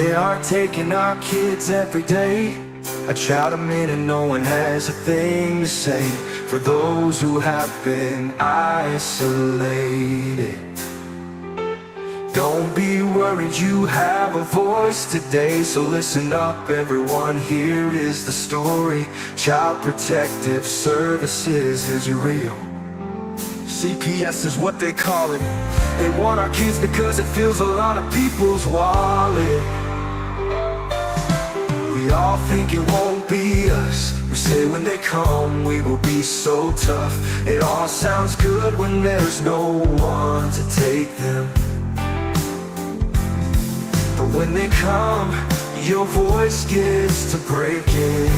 They are taking our kids every day. I shout them in and no one has a thing to say for those who have been isolated. Don't be worried, you have a voice today. So listen up everyone, here is the story. Child Protective Services is real. CPS is what they call it. They want our kids because it fills a lot of people's wallet. We all think it won't be us. We say when they come we will be so tough. It all sounds good when there's no one to take them. But when they come, your voice gets to breaking.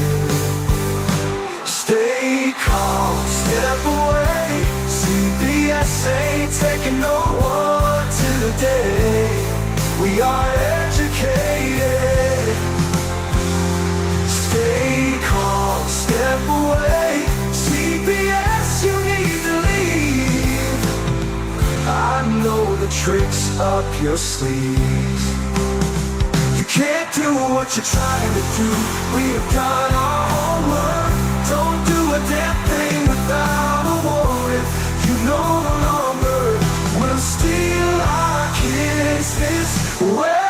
Stay calm, step away. CPS ain't taking no one today. We are educated. Stay calm, step away. CPS, you need to leave. I know the tricks up your sleeves. You can't do what you're trying to do. We have done our homework. Don't do a damn thing without a warrant. You no longer will steal our kids this way.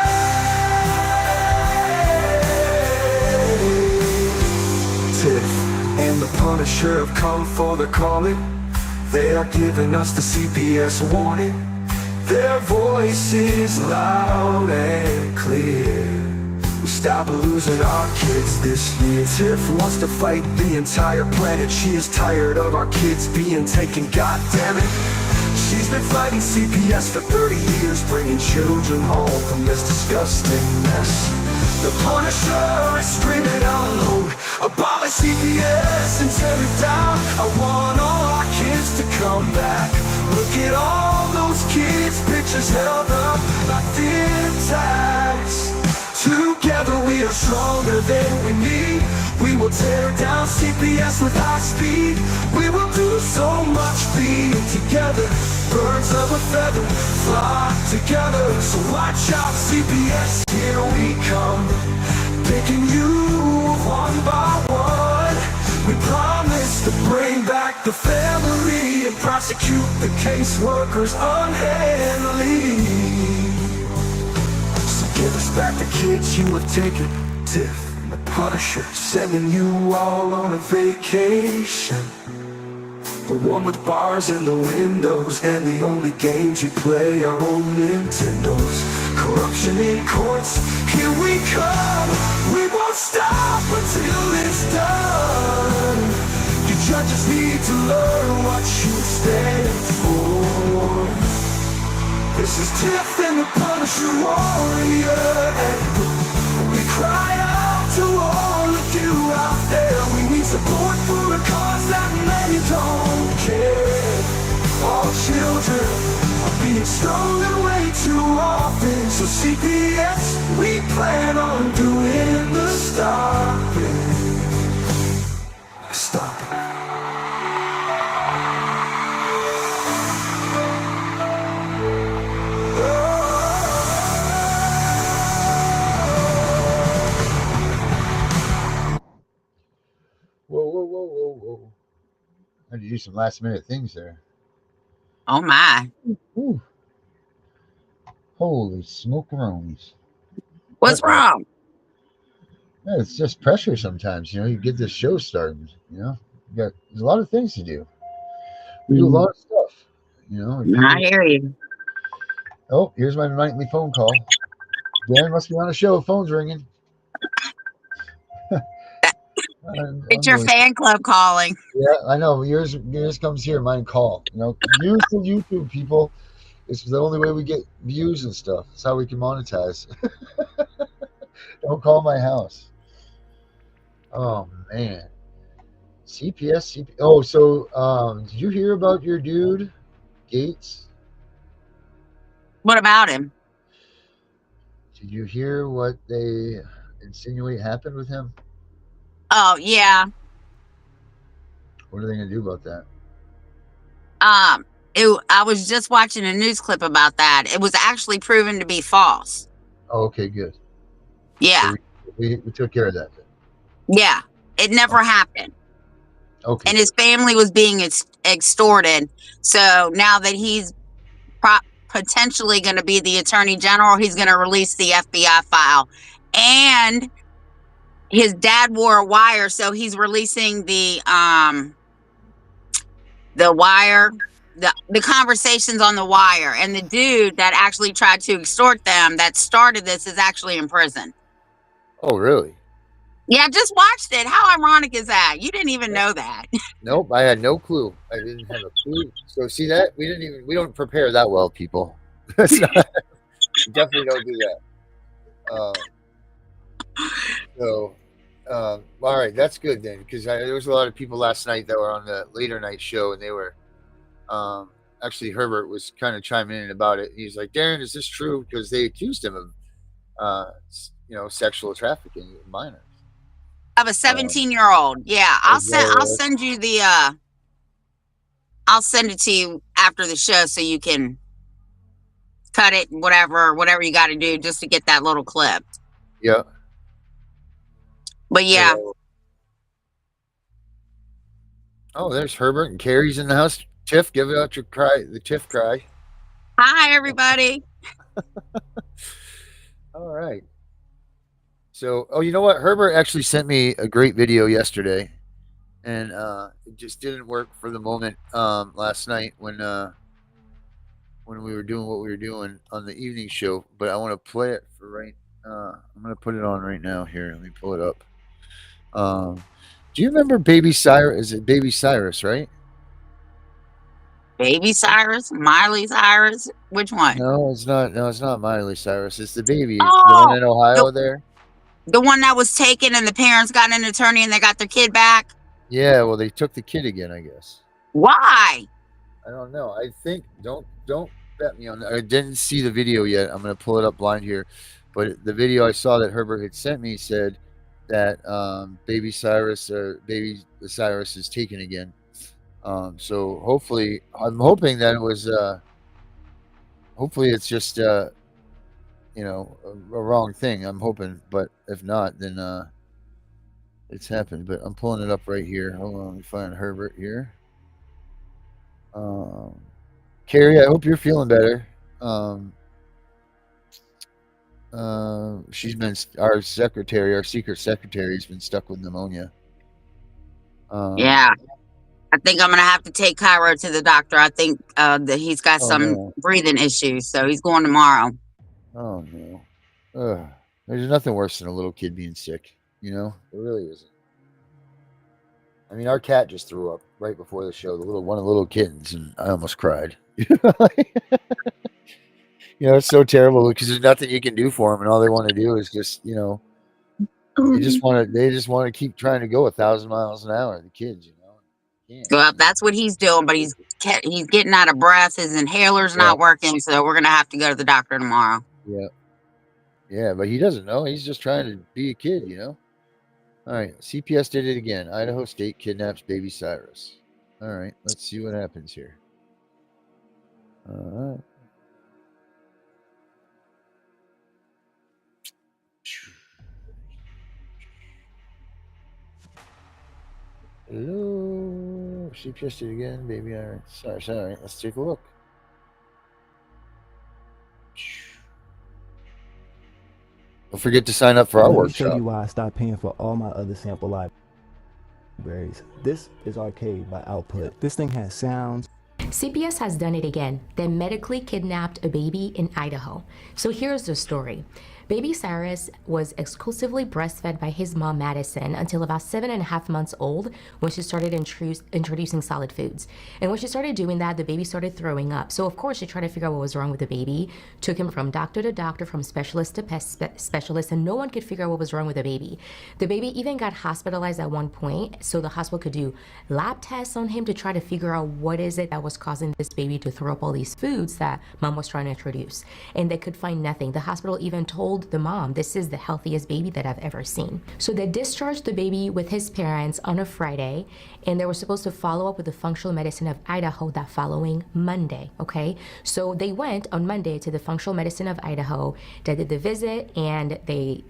Tiff and the Punisher have come for the calling. They are giving us the CPS warning. Their voice is loud and clear. We stop losing our kids this year. Tiff wants to fight the entire planet. She is tired of our kids being taken, God damn it. She's been fighting CPS for 30 years, bringing children home from this disgusting mess. The Punisher is screaming out loud, abolish CPS and tear it down. I want all our kids to come back. Look at all those kids' pictures held up like thin tags. Together we are stronger than we need. We will tear down CPS with high speed. We will do so much being together. Birds of a feather flock together. So watch out CPS, here we come. Picking you one by one. We promise to bring back the family and prosecute the caseworkers unhandily. So give us back the kids you have taken. Tiff and the Punisher sending you all on a vacation. The one with bars in the windows and the only games you play are on Nintendos. Corruption in courts, here we come. We won't stop until it's done. You judges need to learn what you stand for. This is Tiff and the Punisher warrior, and we cry out to all of you out there. We need support for a cause that many don't care. All children are being stolen way too often. So CPS, we plan on doing the stopping. Stop it. Whoa. I had to do some last minute things there. Oh my. Ooh. Holy smokeronis. What's wrong? Yeah, it's just pressure sometimes, you get this show started, there's a lot of things to do. We do a lot of stuff, I hear you. Oh, here's my nightly phone call. Dan must be on a show. Phone's ringing. It's your fan club calling. Yeah, I know. Yours comes here. Mine call. Use the YouTube, people. This is the only way we get views and stuff. It's how we can monetize. Don't call my house. Oh man. CPS. Oh, so did you hear about your dude, Gates? What about him? Did you hear what they insinuate happened with him? Oh yeah. What are they gonna do about that? I was just watching a news clip about that. It was actually proven to be false. Oh, okay, good. Yeah. So we took care of that then. Yeah. It never happened. Okay. And his family was being extorted. So now that he's potentially going to be the attorney general, he's going to release the FBI file. And his dad wore a wire, so he's releasing the wire, the conversations on the wire. And the dude that actually tried to extort them, that started this, is actually in prison. Oh, really? Yeah, I just watched it. How ironic is that? You didn't even know that. Nope, I had no clue. I didn't have a clue. So see that we don't prepare that well, people. That's not, we definitely don't do that. All right, that's good then, because there was a lot of people last night that were on the later night show, and they were actually Herbert was kind of chiming in about it. He's like, Darren, is this true? Because they accused him of sexual trafficking with minors. Of a 17-year-old. Yeah, I'll send you the I'll send it to you after the show so you can cut it, whatever you got to do just to get that little clip. Yeah. But yeah. Oh, there's Herbert and Carrie's in the house. Tiff, give it out your cry, the Tiff cry. Hi, everybody. All right. So, you know what? Herbert actually sent me a great video yesterday, and it just didn't work for the moment last night when we were doing what we were doing on the evening show. But I want to play it for right. I'm going to put it on right now. Here, let me pull it up. Do you remember Baby Cyrus? Is it Baby Cyrus, right? Baby Cyrus? Miley Cyrus? Which one? No, it's not. No, it's not Miley Cyrus. It's the baby. Oh, the one in Ohio there. The one that was taken and the parents got an attorney and they got their kid back? Yeah, well, they took the kid again, I guess. Why? I don't know. I think don't bet me on that. I didn't see the video yet. I'm going to pull it up blind here. But the video I saw that Herbert had sent me said that Baby Cyrus is taken again. So hopefully, I'm hoping that it was. Hopefully, it's just a wrong thing. I'm hoping, but if not, then it's happened. But I'm pulling it up right here. Hold on, let me find Herbert here. Carrie, I hope you're feeling better. She's been our secret secretary has been stuck with pneumonia. Yeah. I think I'm going to have to take Cairo to the doctor. I think that he's got some breathing issues, so he's going tomorrow. Oh, no. There's nothing worse than a little kid being sick, There really isn't. I mean, our cat just threw up right before the show, one of the little kittens, and I almost cried. It's so terrible because there's nothing you can do for them, and all they want to do is just, they just want to keep trying to go 1,000 miles an hour. The kids, Well, that's what he's doing, but he's getting out of breath. His inhaler's not working, so we're gonna have to go to the doctor tomorrow. Yeah, but he doesn't know. He's just trying to be a kid, All right, CPS did it again. Idaho State kidnaps Baby Cyrus. All right, let's see what happens here. All right. Hello, CPS did it again, baby. All right, sorry. Let's take a look. Don't forget to sign up for our workshop. Let me show you why I stopped paying for all my other sample libraries. This is Arcade by Output. This thing has sounds. CPS has done it again. They medically kidnapped a baby in Idaho. So here's the story. Baby Cyrus was exclusively breastfed by his mom, Madison, until about 7.5 months old when she started introducing solid foods. And when she started doing that, the baby started throwing up. So of course, she tried to figure out what was wrong with the baby, took him from doctor to doctor, from specialist to specialist, and no one could figure out what was wrong with the baby. The baby even got hospitalized at one point, so the hospital could do lab tests on him to try to figure out what is it that was causing this baby to throw up all these foods that mom was trying to introduce. And they could find nothing. The hospital even told told the mom, this is the healthiest baby that I've ever seen. So they discharged the baby with his parents on a Friday, and they were supposed to follow up with the functional medicine of Idaho that following Monday, okay? So they went on Monday to the functional medicine of Idaho. They did the visit, and they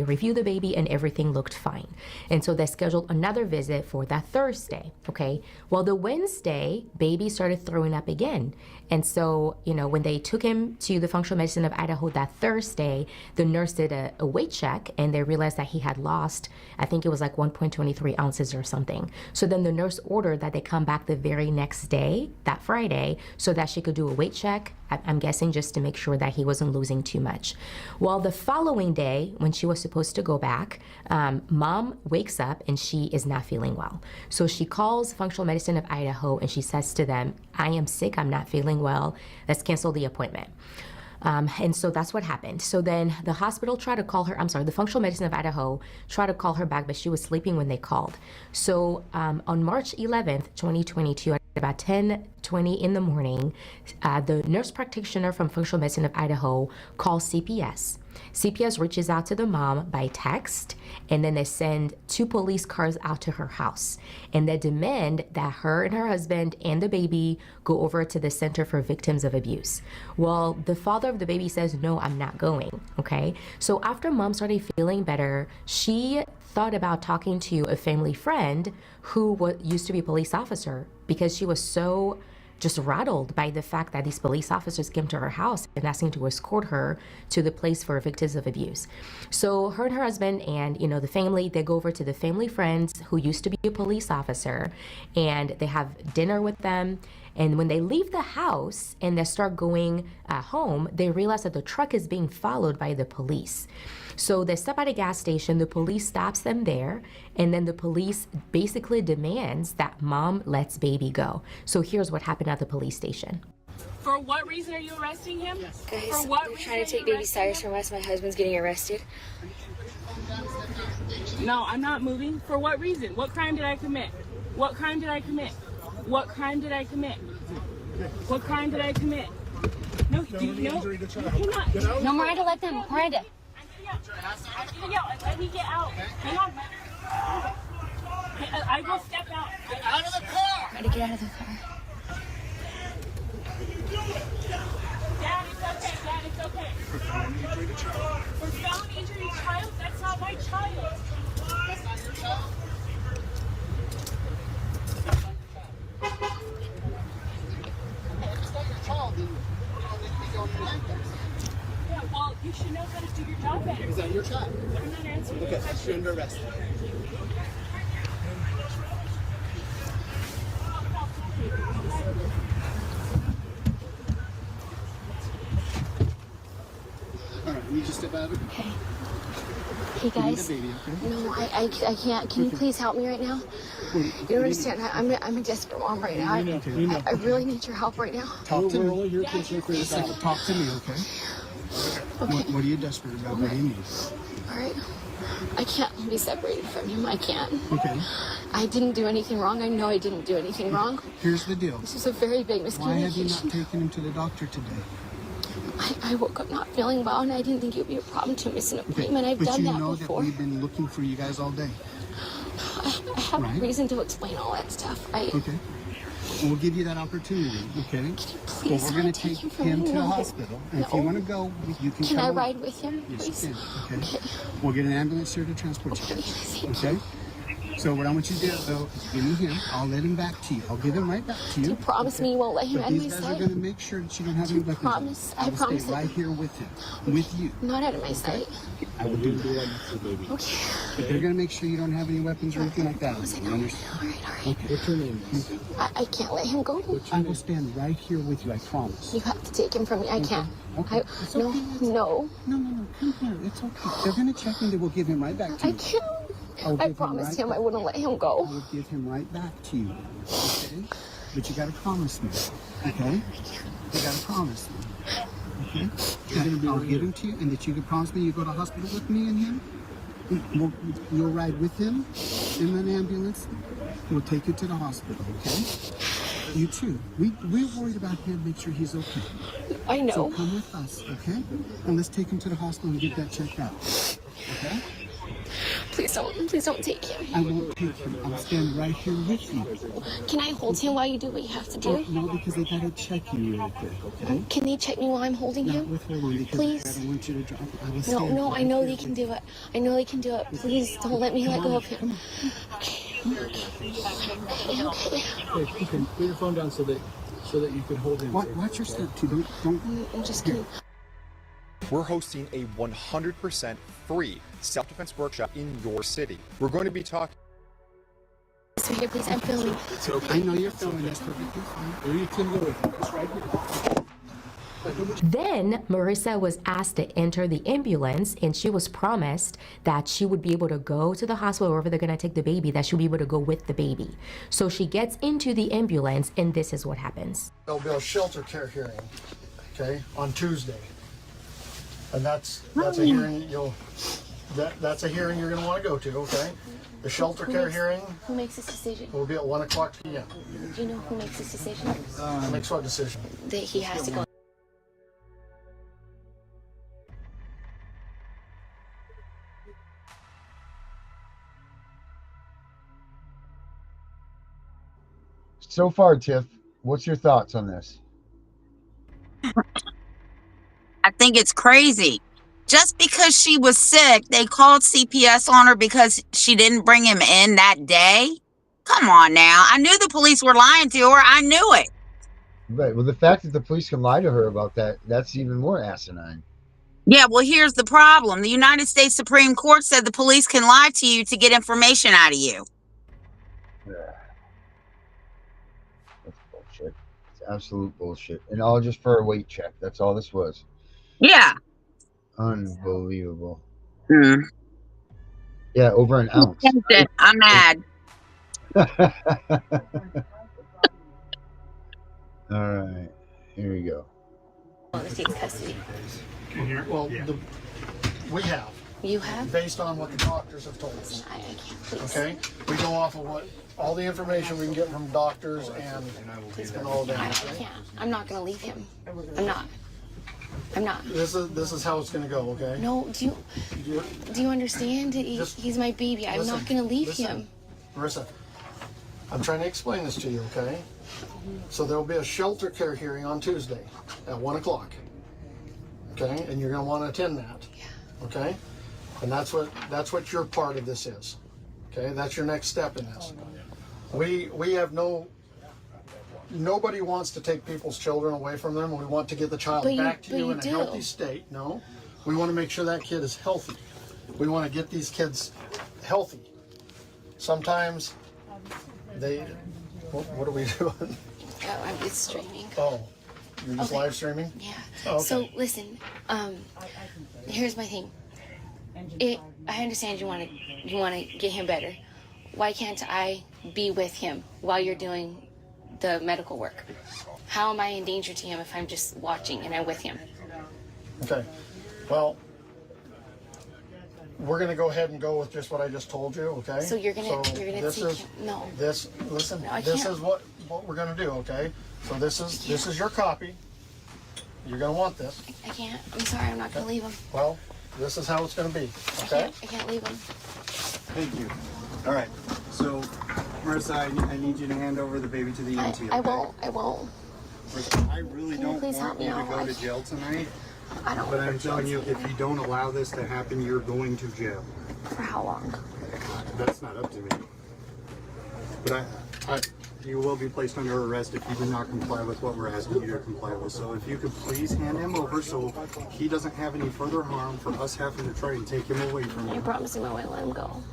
reviewed the baby, and everything looked fine. And so they scheduled another visit for that Thursday, okay? Well, the Wednesday, baby started throwing up again. And so, when they took him to the functional medicine of Idaho that Thursday, the nurse did a weight check, and they realized that he had lost, I think it was like 1.23 ounces or something. So then the nurse ordered that they come back the very next day, that Friday, so that she could do a weight check. I'm guessing just to make sure that he wasn't losing too much. Well, the following day, when she was supposed to go back, mom wakes up and she is not feeling well. So she calls functional medicine of Idaho and she says to them, I am sick, I'm not feeling well, let's cancel the appointment. And so that's what happened. So then the hospital tried to call her, the functional medicine of Idaho tried to call her back, but she was sleeping when they called. So on March 11th, 2022, at about 10:20 in the morning, the nurse practitioner from functional medicine of Idaho calls CPS. CPS reaches out to the mom by text, and then they send 2 police cars out to her house. And they demand that her and her husband and the baby go over to the Center for Victims of Abuse. Well, the father of the baby says, no, I'm not going, okay? So after mom started feeling better, she thought about talking to a family friend who used to be a police officer, because she was so just rattled by the fact that these police officers came to her house and asking to escort her to the place for victims of abuse. So her and her husband and, the family, they go over to the family friends who used to be a police officer, and they have dinner with them. And when they leave the house and they start going home, they realize that the truck is being followed by the police. So they stop at a gas station, the police stops them there, and then the police basically demands that mom lets baby go. So here's what happened at the police station. For what reason are you arresting him? Guys, For what they're reason trying are to take you baby arresting Cyrus him? from us. My husband's getting arrested. No, I'm not moving. For what reason? What crime did I commit? What crime did I commit? What crime did I commit? What crime did I commit? No, cannot. No, Miranda, let them. Miranda. I'm getting out. Let me get out. Hang on. I will step out. Get out of the car. Try to get out of the car. Dad, it's okay. Dad, it's okay. For felony injury to child? That's not my child. That's not your child? It's not your child, then you don't need to be going to the ambulance. Yeah, well, you should know how to do your job better. Is that your child? I'm not answering Okay, your question. you're under arrest. All right, you just step out of it. Okay. Hey You need guys. a baby, okay? No, I can't. Can you please help me right now? You don't understand. I'm a desperate mom right now. I really need your help right now. Talk to me. We're only here to for yourself. Talk to me, okay? What are you desperate about? What do you need? All right. I can't be separated from him. I can't. Okay. I didn't do anything wrong. I know I didn't do anything wrong. Here's the deal. This is a very big Why have you not miscommunication. taken him to the doctor today? I woke up not feeling well, and I didn't think it would be a problem to miss an appointment. I've but done you that know before. that we've been looking for you guys all day. I have Right. a reason to explain all that stuff. Okay. We'll give you that opportunity, okay? Please Well, we're going don't to take take him from him me. to the No. hospital. And if you No. want to go, you can Can come I along. ride with him, Yes, please? you can. Okay. Okay. We'll get an ambulance here to transport you. Okay, thank Okay? you. So what I want you to do, though, is give me him. I'll let him back to you. I'll give him right back to you. You promise me you won't let him But at my these guys are side? going to make sure that you don't have any weapons. promise? I I will promise stay that- right here with him, with you. Not out of my sight. I will do that. Okay. But they're going to make sure you don't have any weapons or anything like that. You understand? All right, all right. Okay. What's your name? I can't let him go. I will stand right here with you. I promise. You have to take him from me. I can't. Okay. No, no. No. Come here. It's okay. They're going to check him. They will give him right back to I you. can't. I'll I give promised right him I wouldn't let him go. I will give him right back to you. Okay? But you got to promise me. Okay? You got to promise me. Okay? I'll give him to you, and that you can promise me you go to the hospital with me and him. You'll ride with him in an ambulance. We'll take you to the hospital. Okay? You too. We're worried about him, make sure he's okay. I know. So come with us, okay? And let's take him to the hospital and get that checked out. Okay? Please don't take him. I won't take him. I'll stand right here with you. Can I hold him while you do what you have to do? No, because they gotta check you real quick, okay? Can they check me while I'm holding Not him? with holding, because Please. I don't want you to drop it. I will stand No, right I know here they can do it. I know they can do it. Please don't let me let go of him. Come on. Okay. Hey, you can put your phone down so that you can hold him. Watch your step too. Don't. I'm just kidding. We're hosting a 100% free self-defense workshop in your city. We're going to be talking. So here, please, I'm filming. It's okay. I know you're feeling this perfectly fine. Where you can go with him. It's right here. Then Marissa was asked to enter the ambulance, and she was promised that she would be able to go to the hospital wherever they're going to take the baby, that she'll be able to go with the baby. So she gets into the ambulance, and this is what happens. There'll be a shelter care hearing, okay, on Tuesday. And that's a hearing that's a hearing you're going to want to go to, okay? The shelter care hearing Who makes this decision? will be at 1 o'clock p.m. Do you know who makes this decision? Makes what decision? That he has to go. So far, Tiff, what's your thoughts on this? I think it's crazy. Just because she was sick, they called CPS on her because she didn't bring him in that day? Come on now. I knew the police were lying to her. I knew it. Right. Well, the fact that the police can lie to her about that, that's even more asinine. Yeah, well, here's the problem. The United States Supreme Court said the police can lie to you to get information out of you. Yeah. That's bullshit. It's absolute bullshit. And all just for a weight check. That's all this was. Yeah. Unbelievable. Hmm. Yeah, over an ounce. I'm mad. All right. Here we go. The state's custody. Well, we have. You have? Based on what the doctors have told us. I can't, please. Okay? We go off of what all the information we can get from doctors and all I that. can't. I'm not going to leave him. I'm not. This is how it's gonna go, okay? No, do you understand? He's my baby. I'm not going to leave him. Marissa, I'm trying to explain this to you, okay? So there will be a shelter care hearing on Tuesday at 1 o'clock. Okay? And you're gonna want to attend that. Yeah. Okay? And that's what your part of this is. Okay? That's your next step in this. We have nobody wants to take people's children away from them. We want to get the child back to you in a healthy state. No. We want to make sure that kid is healthy. We want to get these kids healthy. Sometimes what are we doing? Oh, I'm just streaming. Oh, you're just live streaming? Yeah. Oh, okay. So listen, here's my thing. I understand you want to get him better. Why can't I be with him while you're doing the medical work? How am I in danger to him if I'm just watching and I'm with him? Okay. Well, we're gonna go ahead and go with just what I just told you, okay? So you're gonna take him? No. Listen. No, I this can't. is what we're gonna do, okay? So this is your copy. You're gonna want this. I can't. I'm sorry. I'm not gonna leave him. Well, this is how it's gonna be, okay? I can't leave him. Thank you. All right. So, Marissa, I need you to hand over the baby to the EMT. I won't. Marissa, I really don't please help want me you to out? go to jail tonight. I don't. But I'm telling you, if you don't allow this to happen, you're going to jail. For how long? That's not up to me. But you will be placed under arrest if you do not comply with what we're asking you to comply with. So if you could please hand him over so he doesn't have any further harm for us having to try and take him away from I you. promise him I won't let him go.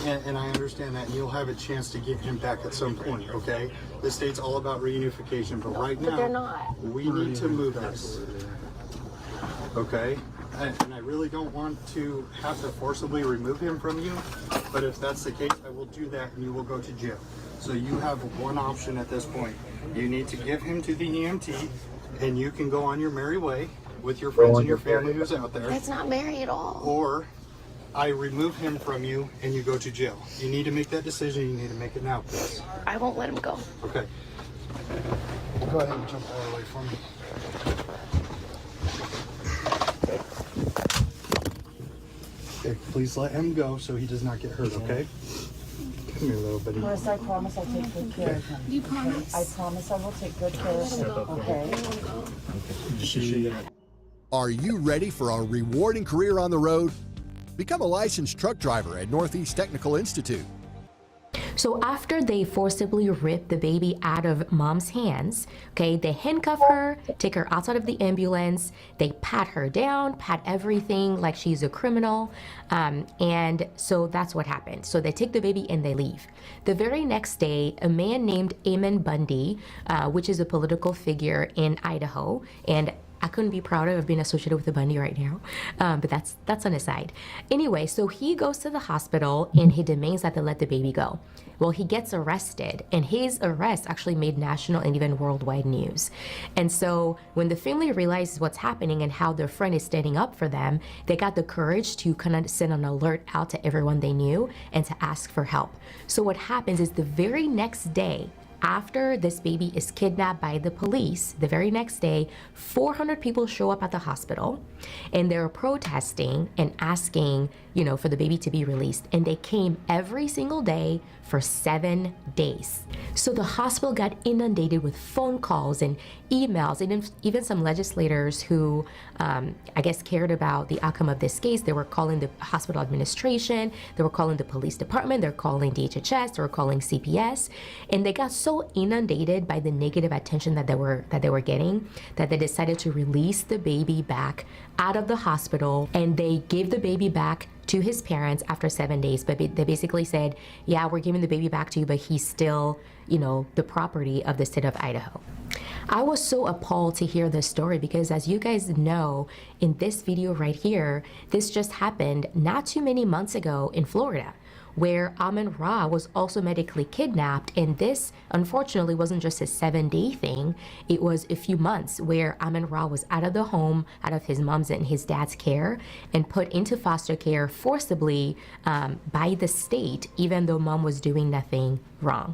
And I understand that, and you'll have a chance to get him back at some point, okay? The state's all about reunification, but right But they're now, not. we need to move this, okay? And I really don't want to have to forcibly remove him from you, but if that's the case, I will do that, and you will go to jail. So you have one option at this point. You need to give him to the EMT, and you can go on your merry way with your friends and your family who's out there. That's not Mary at all. Or I remove him from you and you go to jail. You need to make that decision. You need to make it now, please. I won't let him go. Okay. Go ahead and jump that away from me. Okay, please let him go so he does not get hurt, okay? Come here, little buddy. Melissa, I promise I'll take good care of him. You promise? I promise I will take good care of him, okay? Are you ready for a rewarding career on the road? Become a licensed truck driver at Northeast Technical Institute. So after they forcibly rip the baby out of mom's hands, okay, they handcuff her, take her outside of the ambulance, they pat her down, pat everything like she's a criminal, and so that's what happened. So they take the baby and they leave. The very next day, a man named Ammon Bundy, which is a political figure in Idaho, and I couldn't be prouder of being associated with the Bundy right now, but that's an aside. Anyway, so he goes to the hospital and he demands that they let the baby go. Well, he gets arrested, and his arrest actually made national and even worldwide news. And so when the family realizes what's happening and how their friend is standing up for them, they got the courage to kind of send an alert out to everyone they knew and to ask for help. So what happens is the very next day, after this baby is kidnapped by the police, the very next day, 400 people show up at the hospital and they're protesting and asking, you know, for the baby to be released. And they came every single day for 7 days. So the hospital got inundated with phone calls and emails, and even some legislators who I guess cared about the outcome of this case. They were calling the hospital administration, they were calling the police department, they're calling DHHS, they were calling CPS, and they got so inundated by the negative attention that they were getting that they decided to release the baby back out of the hospital, and they gave the baby back to his parents after 7 days. But they basically said, yeah, we're giving the baby back to you, but he's still, you know, the property of the state of Idaho. I was so appalled to hear this story because, as you guys know, in this video right here, this just happened not too many months ago in Florida, where Ammon Ra was also medically kidnapped. And this, unfortunately, wasn't just a 7-day thing. It was a few months where Ammon Ra was out of the home, out of his mom's and his dad's care, and put into foster care forcibly by the state, even though mom was doing nothing wrong.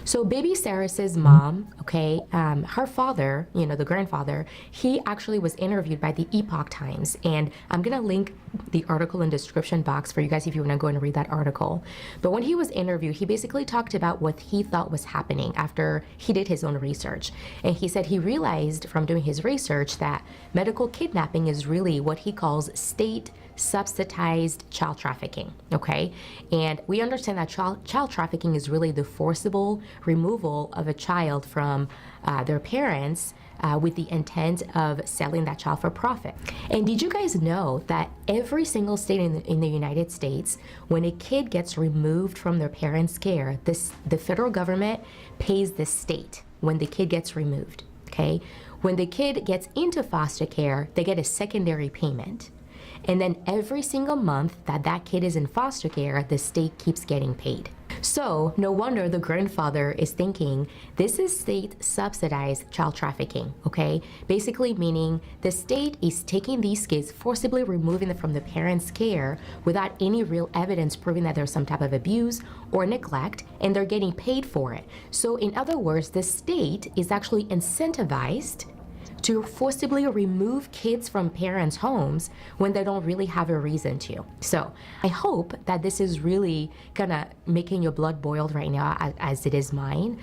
So baby Sarah's mom, okay, her father, you know, the grandfather, he actually was interviewed by the Epoch Times, and I'm gonna link the article in the description box for you guys if you want to go and read that article. But when he was interviewed, he basically talked about what he thought was happening after he did his own research. And he said he realized from doing his research that medical kidnapping is really what he calls state subsidized child trafficking, okay? And we understand that child trafficking is really the forcible removal of a child from their parents with the intent of selling that child for profit. And did you guys know that every single state in the United States, when a kid gets removed from their parents' care, the federal government pays the state when the kid gets removed, okay? When the kid gets into foster care, they get a secondary payment. And then every single month that kid is in foster care, the state keeps getting paid. So no wonder the grandfather is thinking this is state subsidized child trafficking, okay? Basically meaning the state is taking these kids, forcibly removing them from the parents' care without any real evidence proving that there's some type of abuse or neglect, and they're getting paid for it. So in other words, the state is actually incentivized to forcibly remove kids from parents' homes when they don't really have a reason to. So I hope that this is really kind of making your blood boil right now, as it is mine,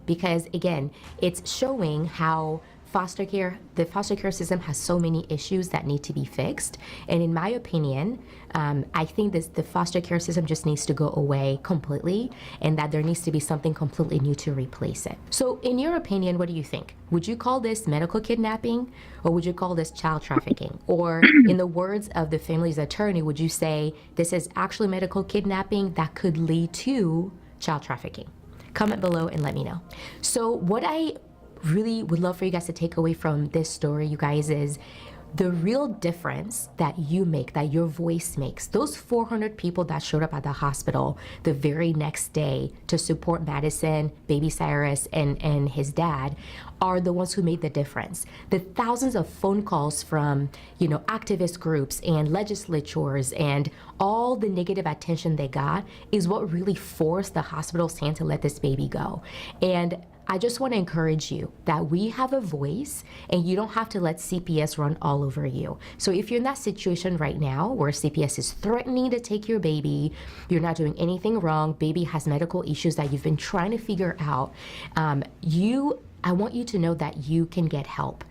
because again, it's showing how the foster care system has so many issues that need to be fixed. And in my opinion, I think the foster care system just needs to go away completely, and that there needs to be something completely new to replace it. So in your opinion, what do you think? Would you call this medical kidnapping, or would you call this child trafficking? Or in the words of the family's attorney, would you say this is actually medical kidnapping that could lead to child trafficking? Comment below and let me know. So what I really would love for you guys to take away from this story, you guys, is the real difference that you make, that your voice makes. Those 400 people that showed up at the hospital the very next day to support Madison, baby Cyrus, and his dad are the ones who made the difference. The thousands of phone calls from, you know, activist groups and legislatures and all the negative attention they got is what really forced the hospital's hand to let this baby go. And I just want to encourage you that we have a voice and you don't have to let CPS run all over you. So if you're in that situation right now where CPS is threatening to take your baby, you're not doing anything wrong, baby has medical issues that you've been trying to figure out, I want you to know that you can get help.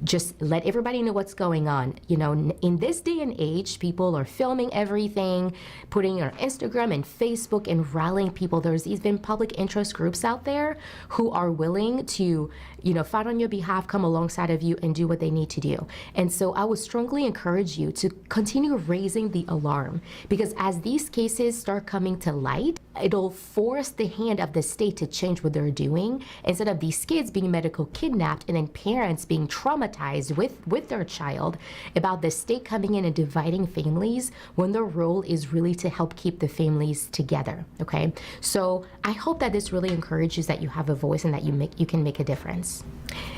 Just let everybody know what's going on. You know, in this day and age, people are filming everything, putting it on Instagram and Facebook and rallying people. There's even public interest groups out there who are willing to, you know, fight on your behalf, come alongside of you and do what they need to do. And so I would strongly encourage you to continue raising the alarm, because as these cases start coming to light, it'll force the hand of the state to change what they're doing. Instead of these kids being medical kidnapped and then parents being traumatized with their child, about the state coming in and dividing families when their role is really to help keep the families together. Okay, so I hope that this really encourages that you have a voice and that you can make a difference.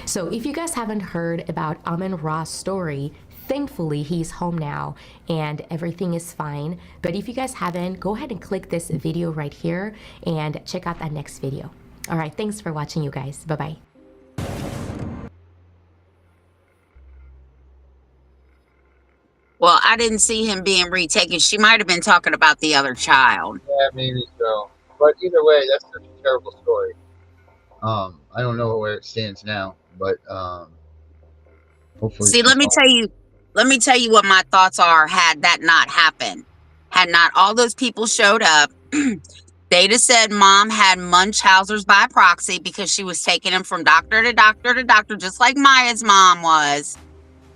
So if you guys haven't heard about Amin Ra's story, thankfully he's home now and everything is fine. But if you guys haven't, go ahead and click this video right here and check out that next video. All right, thanks for watching, you guys. Bye-bye. Well, I didn't see him being retaken. She might have been talking about the other child. Yeah, maybe so. But either way, that's such a terrible story. I don't know where it stands now, but hopefully. See, let me tell you what my thoughts are had that not happened. Had not all those people showed up, they'd have said mom had Munchausen's by proxy because she was taking him from doctor to doctor to doctor, just like Maya's mom was,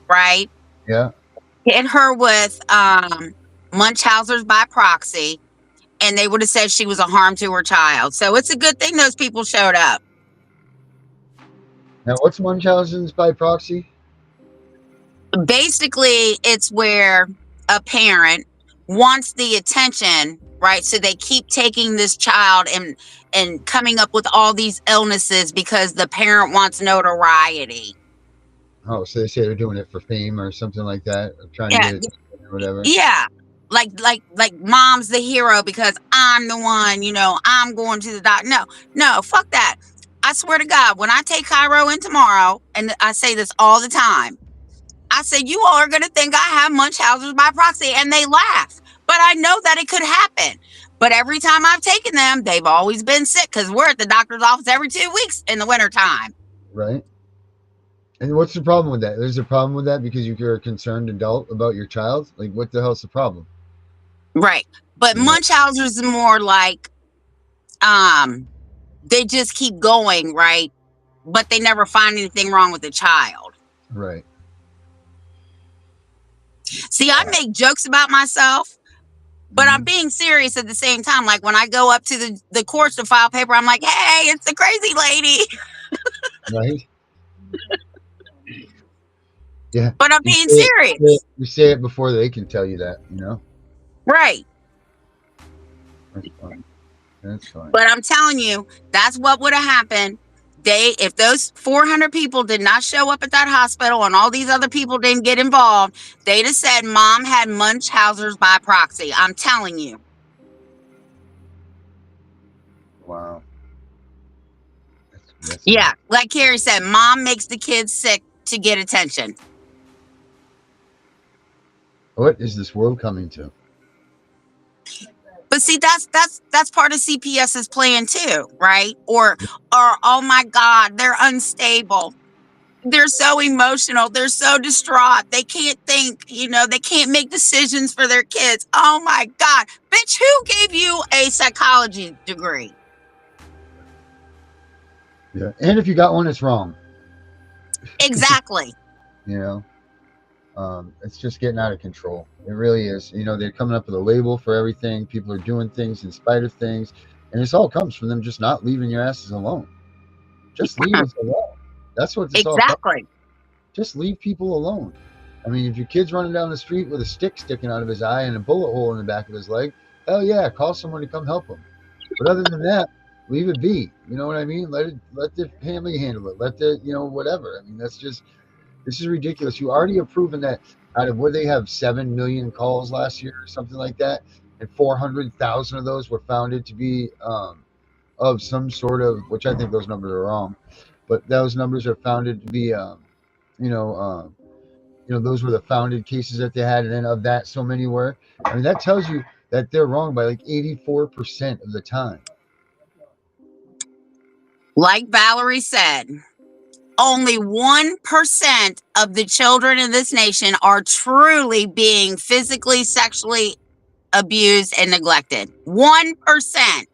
right? Yeah. Hit her with Munchausen's by proxy, and they would have said she was a harm to her child. So it's a good thing those people showed up. Now, what's Munchausen's by proxy? Basically, it's where a parent wants the attention, right? So they keep taking this child and coming up with all these illnesses because the parent wants notoriety. Oh, so they say they're doing it for fame or something like that, or trying to Yeah. get attention or whatever. Yeah. Like mom's the hero because I'm the one, you know, I'm going to the doctor. No, fuck that. I swear to God, when I take Cairo in tomorrow, and I say this all the time, I said, you all are going to think I have Munchausen's by proxy, and they laugh. But I know that it could happen. But every time I've taken them, they've always been sick because we're at the doctor's office every 2 weeks in the wintertime. Right. And what's the problem with that? There's a problem with that because you're a concerned adult about your child? Like, what the hell's the problem? Right. But Munchausen's is more like they just keep going, right? But they never find anything wrong with the child. Right. See, I make jokes about myself, but I'm being serious at the same time. Like when I go up to the courts to file paper, I'm like, hey, it's the crazy lady. Right. Yeah. But I'm being serious. You say it before they can tell you that, you know? Right. That's fine. That's fine. But I'm telling you, that's what would have happened. If those 400 people did not show up at that hospital and all these other people didn't get involved, they'd have said mom had Munchausen's by proxy. I'm telling you. Wow. That's yeah, like Carrie said, mom makes the kids sick to get attention. What is this world coming to? But see, that's part of CPS's plan too, right? Or oh my God, they're unstable. They're so emotional. They're so distraught. They can't think, you know, they can't make decisions for their kids. Oh my God. Bitch, who gave you a psychology degree? Yeah. And if you got one, it's wrong. Exactly. You know? It's just getting out of control. It really is. You know, they're coming up with a label for everything. People are doing things in spite of things. And this all comes from them just not leaving your asses alone. Just leave us alone. That's what it's all about. Just leave people alone. I mean, if your kid's running down the street with a stick sticking out of his eye and a bullet hole in the back of his leg, hell yeah, call someone to come help him. But other than that, leave it be. You know what I mean? Let the family handle it. Let the, you know, whatever. I mean, this is ridiculous. You already have proven that out of what they have 7 million calls last year or something like that, and 400,000 of those were found to be of some sort of, which I think those numbers are wrong, but those numbers are founded to be, you know, those were the founded cases that they had, and then of that, so many were. I mean, that tells you that they're wrong by like 84% of the time. Like Valerie said, only 1% of the children in this nation are truly being physically, sexually abused and neglected. 1%.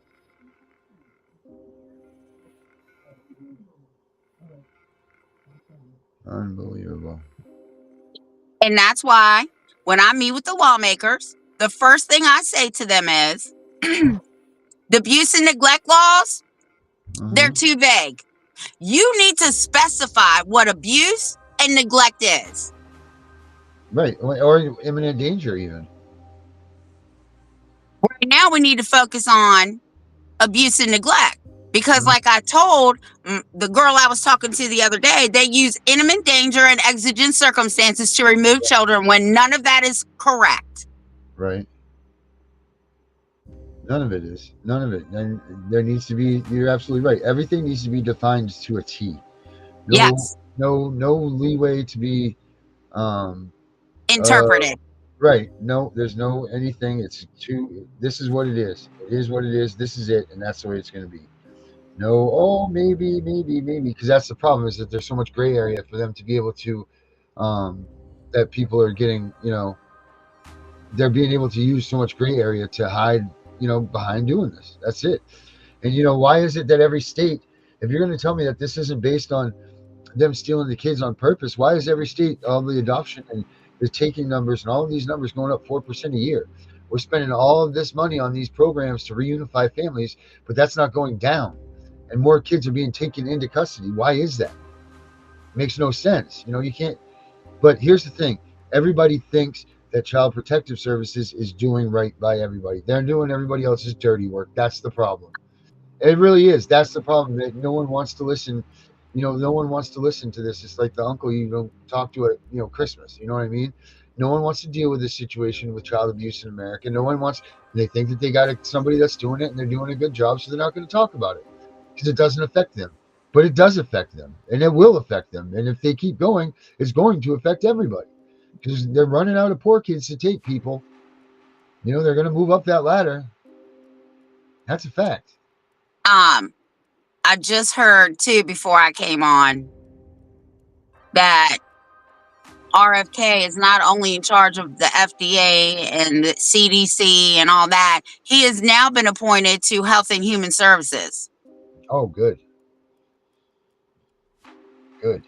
Unbelievable. And that's why when I meet with the lawmakers, the first thing I say to them is the abuse and neglect laws, they're too vague. You need to specify what abuse and neglect is. Right. Or imminent danger, even. Right now, we need to focus on abuse and neglect. Because, like I told the girl I was talking to the other day, they use imminent danger and exigent circumstances to remove children when none of that is correct. Right. None of it is. None of it. And there needs to be, you're absolutely right. Everything needs to be defined to a T. Yes. No leeway to be interpreted. Right. No, there's no anything. It's too, this is what it is. It is what it is. This is it. And that's the way it's going to be. No, oh, maybe. Because that's the problem, is that there's so much gray area for them to be able to, that people are getting, they're being able to use so much gray area to hide, behind doing this. That's it. And, why is it that every state, if you're going to tell me that this isn't based on them stealing the kids on purpose, why is every state, all the adoption and the taking numbers and all of these numbers going up 4% a year? We're spending all of this money on these programs to reunify families, but that's not going down. And more kids are being taken into custody. Why is that? It makes no sense. You can't. But here's the thing. Everybody thinks that Child Protective Services is doing right by everybody. They're doing everybody else's dirty work. That's the problem. It really is. That's the problem. That no one wants to listen. No one wants to listen to this. It's like the uncle you don't talk to at Christmas. You know what I mean? No one wants to deal with this situation with child abuse in America. No one wants. They think that they got somebody that's doing it and they're doing a good job, so they're not going to talk about it because it doesn't affect them. But it does affect them, and it will affect them. And if they keep going, it's going to affect everybody because they're running out of poor kids to take people. They're going to move up that ladder. That's a fact. I just heard too before I came on that RFK is not only in charge of the FDA and the CDC and all that, he has now been appointed to Health and Human Services. Oh, good. Good.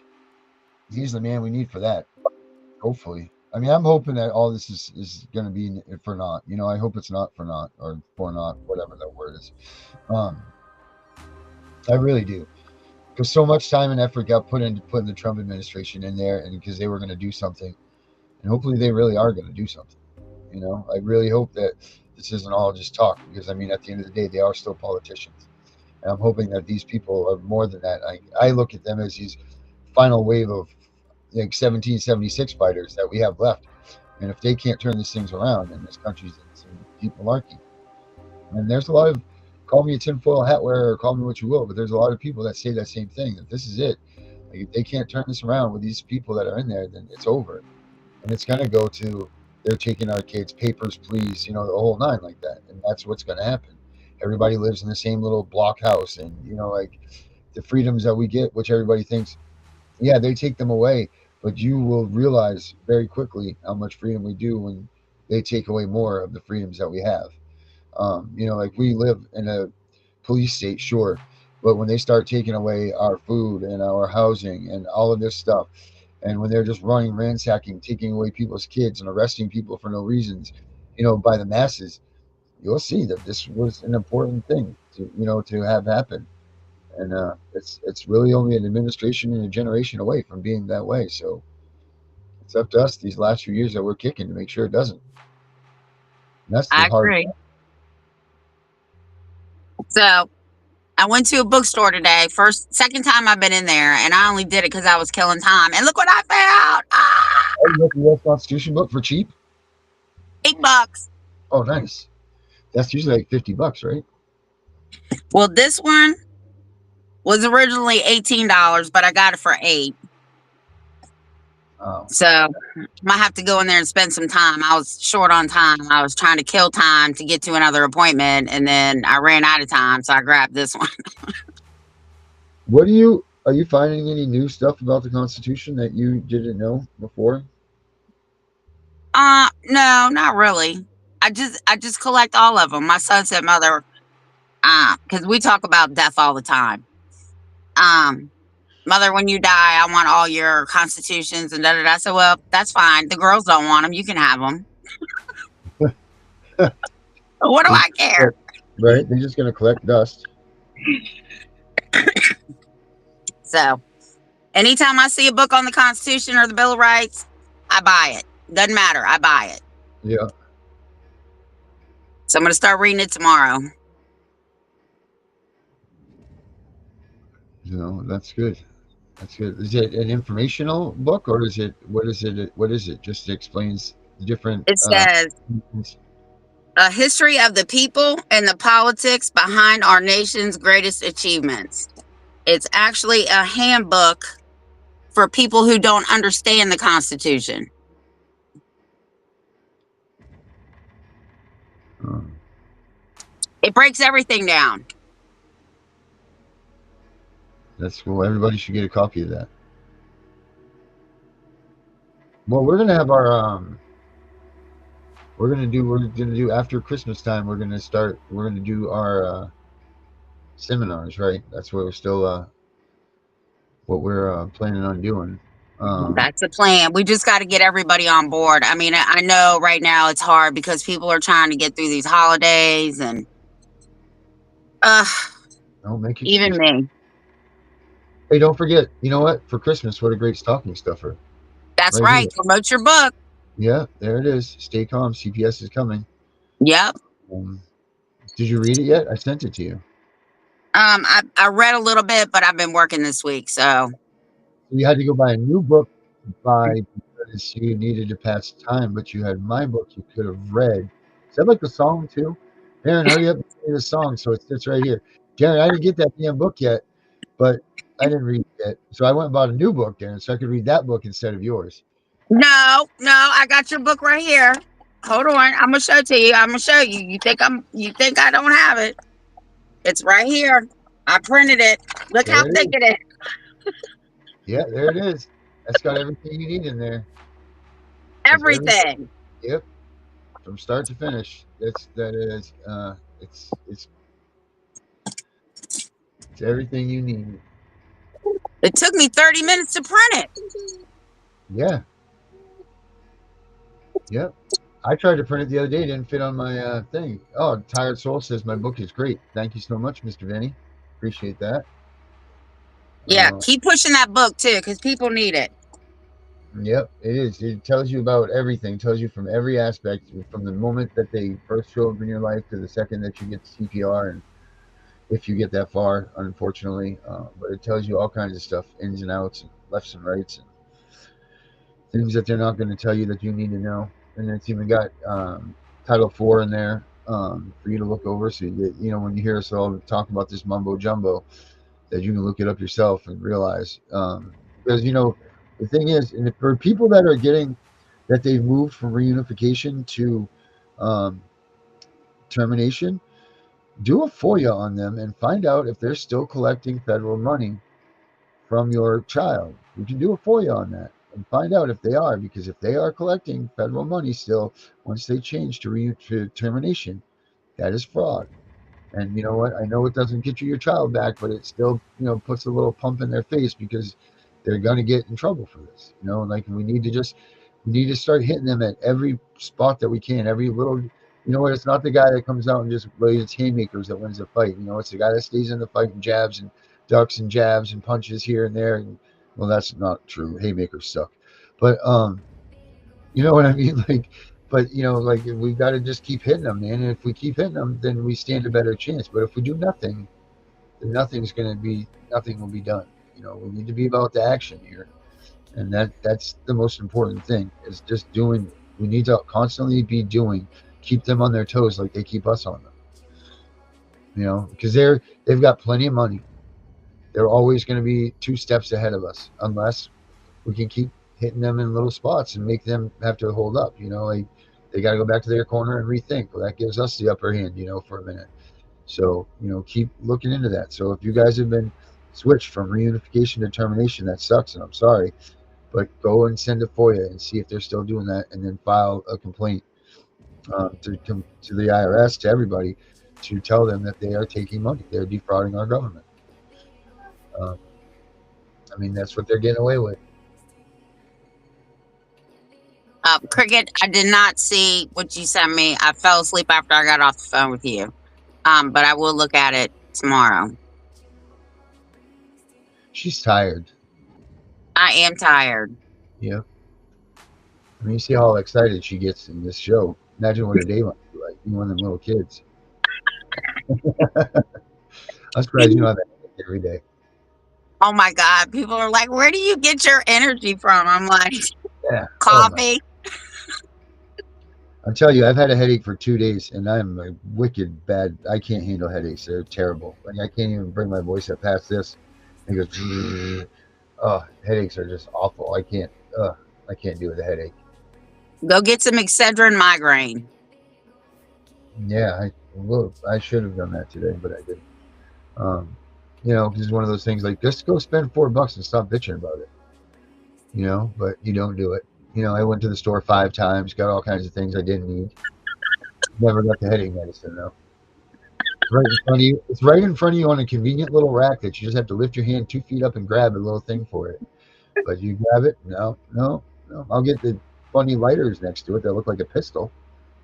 He's the man we need for that. Hopefully. I mean, I'm hoping that all this is going to be for naught. I hope it's not for naught or for naught, whatever that word is. I really do. Because so much time and effort got put into putting the Trump administration in there, and because they were going to do something. And hopefully they really are going to do something. I really hope that this isn't all just talk, because, I mean, at the end of the day, they are still politicians. And I'm hoping that these people are more than that. I look at them as these final wave of 1776 fighters that we have left. And if they can't turn these things around, then this country's in some deep malarkey. And there's a lot of, call me a tinfoil hat wearer or call me what you will, but there's a lot of people that say that same thing, that this is it. Like, if they can't turn this around with these people that are in there, then it's over. And it's going to go to, they're taking our kids, papers, please, the whole nine like that. And that's what's going to happen. Everybody lives in the same little block house. And, like the freedoms that we get, which everybody thinks, yeah, they take them away. But you will realize very quickly how much freedom we do when they take away more of the freedoms that we have. Like we live in a police state, sure. But when they start taking away our food and our housing and all of this stuff, and when they're just running, ransacking, taking away people's kids and arresting people for no reasons, by the masses, you'll see that this was an important thing to have happen. And it's really only an administration and a generation away from being that way. So it's up to us these last few years that we're kicking to make sure it doesn't. And that's the hard agree. So I went to a bookstore today. Second time I've been in there, and I only did it because I was killing time. And look what I found! Oh, you got the U.S. Constitution book for cheap? $8. Oh, nice. That's usually like $50, right? Well, this one was originally $18, but I got it for $8. Oh. So might have to go in there and spend some time. I was short on time. I was trying to kill time to get to another appointment, and then I ran out of time, so I grabbed this one. What are you finding any new stuff about the Constitution that you didn't know before? No, not really. I just collect all of them. My son said, "Mother, because we talk about death all the time. Um, Mother, when you die, I want all your constitutions and da da da." I said, "Well, that's fine. The girls don't want them. You can have them. What do I care?" Right? They're just going to collect dust. So, anytime I see a book on the Constitution or the Bill of Rights, I buy it. Doesn't matter. I buy it. Yeah. So I'm gonna start reading it tomorrow. That's good. That's good. Is it an informational book, or is it what is it? What is it? Just explains the different. It says a history of the people and the politics behind our nation's greatest achievements. It's actually a handbook for people who don't understand the Constitution. It breaks everything down. That's cool. Everybody should get a copy of that. Well, we're gonna have our we're gonna do after Christmas time. We're gonna do our seminars, right? That's what we're still what we're planning on doing. That's a plan. We just got to get everybody on board. I mean, I know right now it's hard because people are trying to get through these holidays and don't make it even me. Hey, don't forget, you know what? For Christmas, what a great stocking stuffer. That's right. Promote your book. Yeah, there it is. Stay calm. CPS is coming. Yep. Did you read it yet? I sent it to you. I read a little bit, but I've been working this week, so you had to go buy a new book because you needed to pass time, but you had my book you could have read. Is that like the song too? Darren, hurry up and say the song so it sits right here. Darren, I didn't get that damn book yet, but I didn't read it. So I went and bought a new book, Darren, so I could read that book instead of yours. No, I got your book right here. Hold on, I'm gonna show it to you. I'm gonna show you. You think I don't have it? It's right here. I printed it. Look how thick it is. Yeah, there it is. That's got everything you need in there. Everything. Yep. From start to finish. It's everything you need. It took me 30 minutes to print it. Yeah. Yep. I tried to print it the other day. It didn't fit on my thing. Oh, Tired Soul says my book is great. Thank you so much, Mr. Vinny. Appreciate that. Yeah, keep pushing that book too, because people need it. Yep, it is. It tells you about everything. It tells you from every aspect, from the moment that they first show up in your life to the second that you get CPR, and if you get that far, unfortunately. But it tells you all kinds of stuff, ins and outs, and lefts and rights, and things that they're not going to tell you that you need to know. And it's even got Title IV in there for you to look over. So when you hear us all talk about this mumbo jumbo, that you can look it up yourself and realize. Because the thing is, and for people that are getting that they've moved from reunification to termination, do a FOIA on them and find out if they're still collecting federal money from your child. You can do a FOIA on that and find out if they are, because if they are collecting federal money still, once they change to termination, that is fraud. And you know what? I know it doesn't get you your child back, but it still, puts a little pump in their face because they're going to get in trouble for this. Like we need to start hitting them at every spot that we can, every little, it's not the guy that comes out and just blades haymakers that wins the fight. It's the guy that stays in the fight and jabs and ducks and jabs and punches here and there. And well, that's not true. Haymakers suck. But, you know what I mean? But we've got to just keep hitting them, man. And if we keep hitting them, then we stand a better chance. But if we do nothing, then nothing will be done. We need to be about the action here. And that's the most important thing, is just doing. We need to constantly be doing, keep them on their toes like they keep us on them. you know, because they've got plenty of money. They're always going to be 2 steps ahead of us unless we can keep hitting them in little spots and make them have to hold up. You know, like they got to go back to their corner and rethink. Well, that gives us the upper hand, you know, for a minute. So, you know, keep looking into that. So if you guys have been switched from reunification to termination, that sucks, and I'm sorry. But go and send a FOIA and see if they're still doing that, and then file a complaint to the IRS, to everybody, to tell them that they are taking money. They're defrauding our government. Um, I mean, that's what they're getting away with. Cricket, I did not see what you sent me. I fell asleep after I got off the phone with you. But I will look at it tomorrow. She's tired. I am tired. Yeah. I mean, you see how excited she gets in this show. Imagine what her day might be like. You one of them little kids. I'm surprised you don't have that every day. Oh my God. People are like, where do you get your energy from? I'm like, Yeah. coffee. I'll tell you, I've had a headache for 2 days, and I'm a wicked bad. I can't handle headaches. They're terrible. Like, I can't even bring my voice up past this. It goes, oh, headaches are just awful. I can't do with a headache. Go get some Excedrin migraine. Yeah, I should have done that today, but I didn't. You know, because it's one of those things like, just go spend $4 and stop bitching about it. You know, but you don't do it. You know, I went to the store 5 times, got all kinds of things I didn't need. Never got the headache medicine though. Right in front of you. It's right in front of you on a convenient little rack that you just have to lift your hand 2 feet up and grab a little thing for it. But you grab it? No. I'll get the funny lighters next to it that look like a pistol,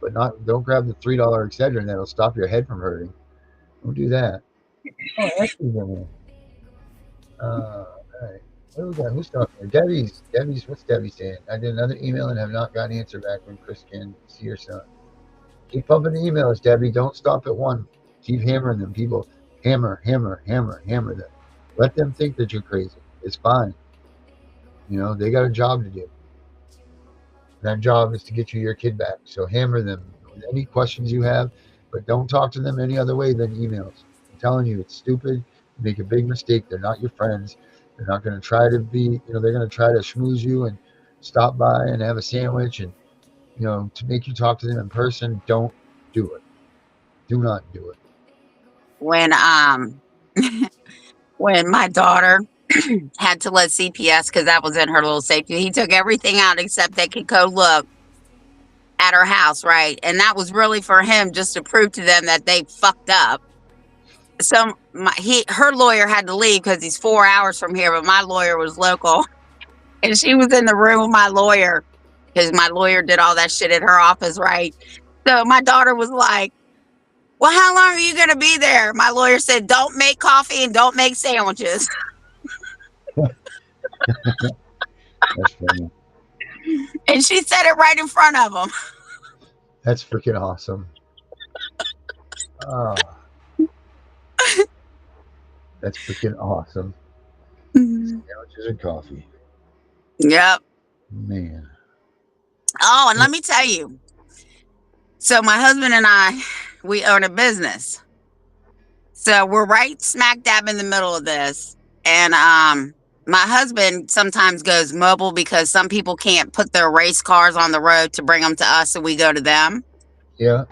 but don't grab the $3 Excedrin that'll stop your head from hurting. Don't do that. Oh, Ashley's in there. All right. What do we got? Who's talking here? Debbie's, what's Debbie saying? I did another email and have not gotten an answer back when Chris can see her son. Keep pumping the emails, Debbie. Don't stop at one. Keep hammering them, people. Hammer them. Let them think that you're crazy. It's fine. You know, they got a job to do. That job is to get you your kid back. So hammer them with any questions you have, but don't talk to them any other way than emails. I'm telling you, it's stupid. You make a big mistake. They're not your friends. They're not going to try to be, you know, they're going to try to schmooze you and stop by and have a sandwich and, you know, to make you talk to them in person. Don't do it. Do not do it. When when my daughter had to let CPS, because that was in her little safety, he took everything out except they could go look at her house, right? And that was really for him just to prove to them that they fucked up. So her lawyer had to leave because he's 4 hours from here, but my lawyer was local, and she was in the room with my lawyer because my lawyer did all that shit at her office, right? So my daughter was like, well, how long are you going to be there? My lawyer said, don't make coffee and don't make sandwiches. That's funny. And she said it right in front of him. That's freaking awesome. Oh. That's freaking awesome. Sandwiches and coffee. Yep. Man. Oh, and let me tell you. So my husband and I, we own a business. So we're right smack dab in the middle of this. And my husband sometimes goes mobile because some people can't put their race cars on the road to bring them to us, so we go to them. Yeah.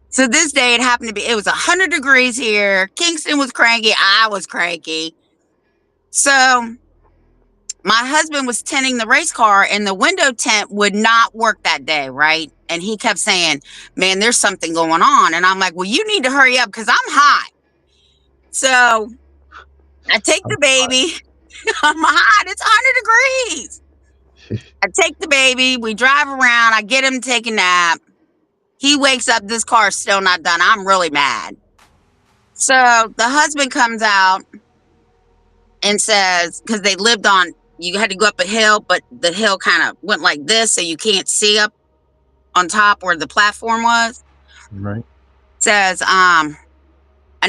So this day it happened to be, it was 100 degrees here. Kingston was cranky. I was cranky. So my husband was tinting the race car and the window tint would not work that day, right? And he kept saying, man, there's something going on. And I'm like, well, you need to hurry up because I'm hot. So I take the baby. I'm hot. It's 100 degrees. I take the baby. We drive around. I get him to take a nap. He wakes up. This car's still not done. I'm really mad. So the husband comes out and says, because they lived on, you had to go up a hill, but the hill kind of went like this, so you can't see up on top where the platform was. Right. Says, I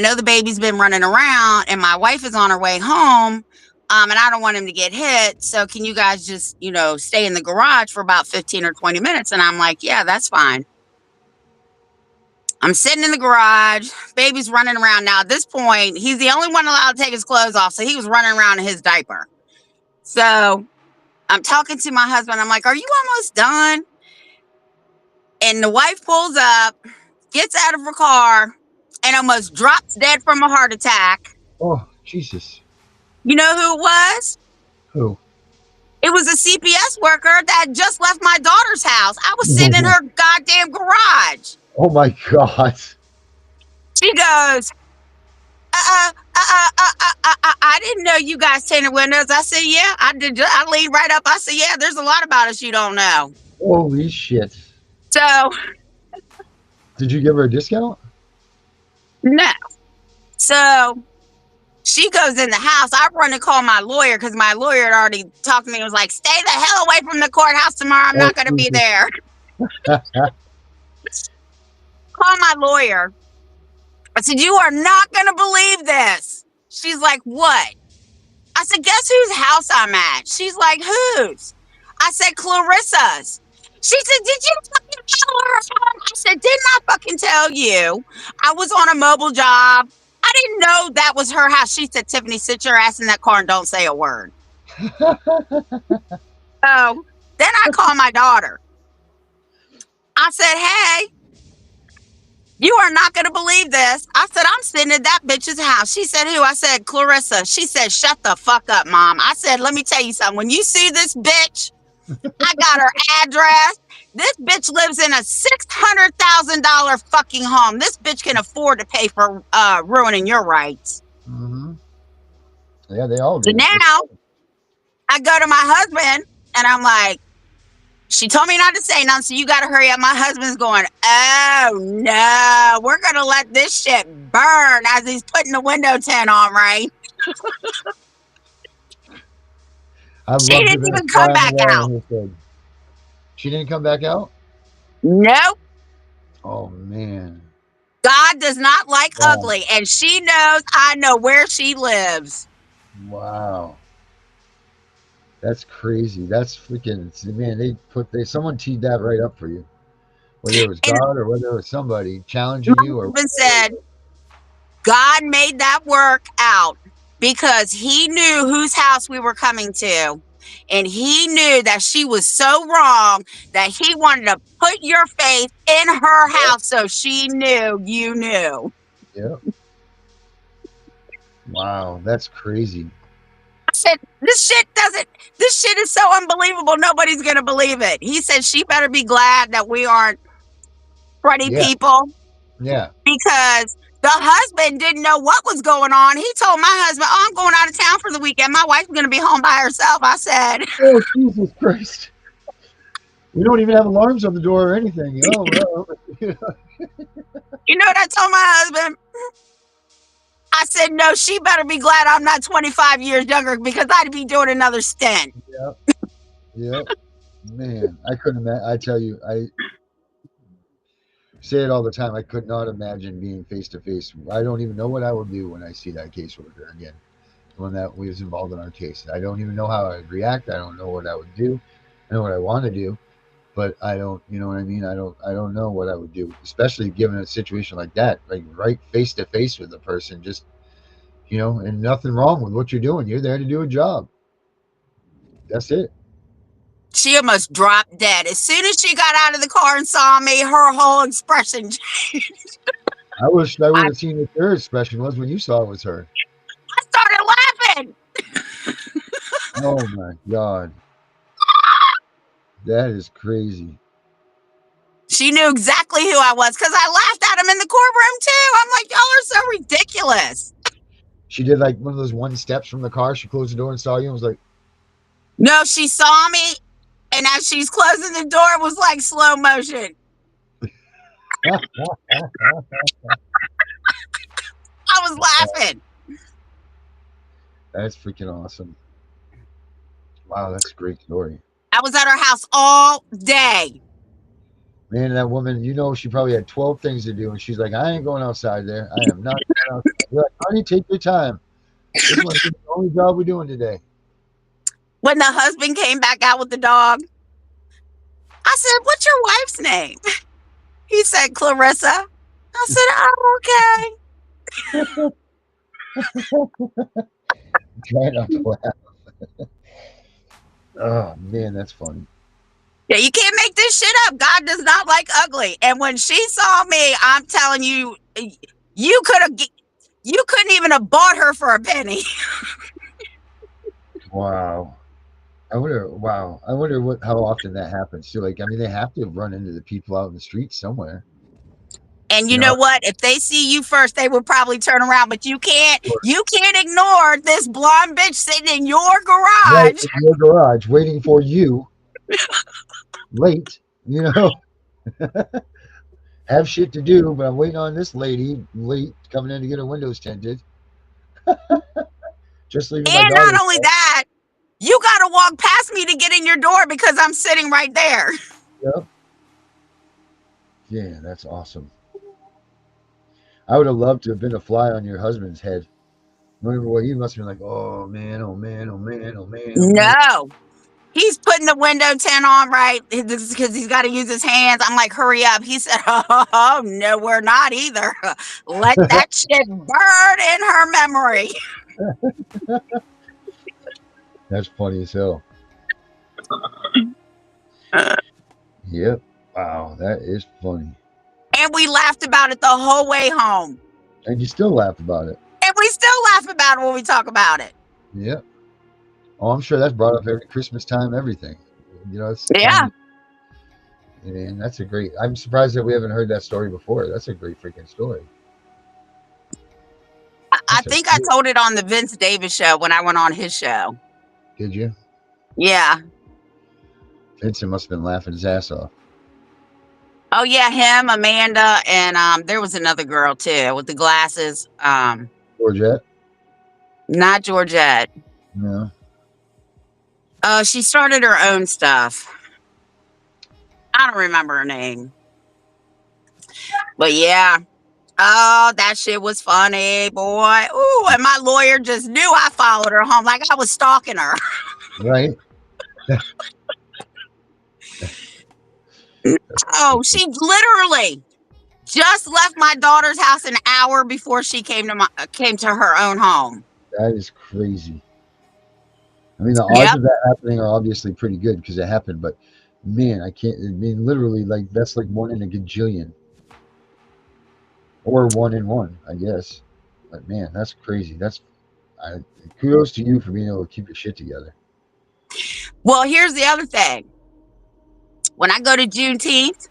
know the baby's been running around and my wife is on her way home, and I don't want him to get hit. So can you guys just, you know, stay in the garage for about 15 or 20 minutes? And I'm like, yeah, that's fine. I'm sitting in the garage. Baby's running around. Now, at this point, he's the only one allowed to take his clothes off. So he was running around in his diaper. So I'm talking to my husband. I'm like, are you almost done? And the wife pulls up, gets out of her car, and almost drops dead from a heart attack. Oh, Jesus. You know who it was? Who? It was a CPS worker that just left my daughter's house. I was sitting in her goddamn garage. Oh, my God. She goes, I didn't know you guys tinted windows. I said, yeah, I did. I leaned right up. I said, yeah, there's a lot about us you don't know. Holy shit. So. Did you give her a discount? No. So she goes in the house. I run to call my lawyer because my lawyer had already talked to me. It was like, stay the hell away from the courthouse tomorrow. I'm not going to be there. Call my lawyer. I said, you are not going to believe this. She's like, what? I said, guess whose house I'm at? She's like, whose? I said, Clarissa's. She said, did you fucking tell her? I said, didn't I fucking tell you? I was on a mobile job. I didn't know that was her house. She said, Tiffany, sit your ass in that car and don't say a word. So then I call my daughter. I said, hey, you are not going to believe this. I said, I'm sitting at that bitch's house. She said, who? I said, Clarissa. She said, shut the fuck up, Mom. I said, let me tell you something. When you see this bitch, I got her address. This bitch lives in a $600,000 fucking home. This bitch can afford to pay for ruining your rights. Mm-hmm. Yeah, they all do. So now I go to my husband and I'm like, she told me not to say nothing, so you got to hurry up. My husband's going, oh, no, we're going to let this shit burn as he's putting the window tint on, right? She didn't even come back out. She didn't come back out? Nope. Oh, man. God does not like ugly, and she knows I know where she lives. Wow. That's crazy. That's freaking, man, someone teed that right up for you. Whether it was God or whether it was somebody challenging you or said God made that work out because he knew whose house we were coming to. And he knew that she was so wrong that he wanted to put your faith in her house so she knew you knew. Yeah. Wow, that's crazy. I said, this shit is so unbelievable. Nobody's going to believe it. He said, she better be glad that we aren't pretty people. Yeah. Because the husband didn't know what was going on. He told my husband, oh, I'm going out of town for the weekend. My wife's going to be home by herself. I said, oh, Jesus Christ. We don't even have alarms on the door or anything. Oh, well. You know what I told my husband? I said, no, she better be glad I'm not 25 years younger because I'd be doing another stint. Yep. Yep. Man, I couldn't imagine. I tell you, I say it all the time. I could not imagine being face to face. I don't even know what I would do when I see that caseworker again, when that was involved in our case. I don't even know how I'd react. I don't know what I would do. I know what I want to do, but I don't, you know what I mean? I don't know what I would do, especially given a situation like that, like right face to face with the person, just, you know, and nothing wrong with what you're doing. You're there to do a job. That's it. She almost dropped dead. As soon as she got out of the car and saw me, her whole expression changed. I wish I would have seen what her expression was when you saw it was her. I started laughing. Oh my God. That is crazy. She knew exactly who I was because I laughed at him in the courtroom too. I'm like, y'all are so ridiculous. She did like one of those one steps from the car. She closed the door and saw you and was like, no, she saw me. And as she's closing the door, it was like slow motion. I was laughing. That's freaking awesome. Wow, that's a great story. I was at her house all day. Man, that woman, you know, she probably had 12 things to do. And she's like, I ain't going outside there. I am not going outside. You're like, honey, take your time. This is the only job we're doing today. When the husband came back out with the dog, I said, what's your wife's name? He said, Clarissa. I said, oh, okay. Try not to laugh. Oh man, that's funny. Yeah, you can't make this shit up. God does not like ugly. And when she saw me, I'm telling you, you couldn't even have bought her for a penny. Wow. Wow. I wonder how often that happens too. Like, I mean, they have to run into the people out in the street somewhere. And you know what? If they see you first, they will probably turn around. But you can't ignore this blonde bitch sitting in your Right garage. in your garage, waiting for you, late. Have shit to do, but I'm waiting on this lady late coming in to get her windows tinted. Just leaving my And daughter. not only that, you got to walk past me to get in your door because I'm sitting right there. Yep. Yeah, that's awesome. I would have loved to have been a fly on your husband's head. Remember what he must have been like, oh man, oh man, oh man, oh man, oh man. No. He's putting the window tint on, right? Because he's got to use his hands. I'm like, hurry up. He said, oh, no, we're not either. Let that shit burn in her memory. That's funny as hell. Yep. Wow, that is funny. And we laughed about it the whole way home. And you still laugh about it. And we still laugh about it when we talk about it. Yep. Oh, I'm sure that's brought up every Christmas time, everything. It's yeah. And that's a great. I'm surprised that we haven't heard that story before. That's a great freaking story. I think I told it on the Vince Davis show when I went on his show. Did you? Yeah. Vincent must have been laughing his ass off. Oh yeah, him, Amanda, and there was another girl too with the glasses. Georgette? Not Georgette. No. She started her own stuff. I don't remember her name. But yeah. Oh, that shit was funny, boy. Ooh, and my lawyer just knew I followed her home like I was stalking her. Right. Oh, she literally just left my daughter's house an hour before she came to her own home. That is crazy. I mean, the odds of that happening are obviously pretty good because it happened, but man, I can't. I mean, literally, like that's like 1 in a gajillion, or 1 in 1, I guess. But man, that's crazy. Kudos to you for being able to keep your shit together. Well, here's the other thing. When I go to Juneteenth,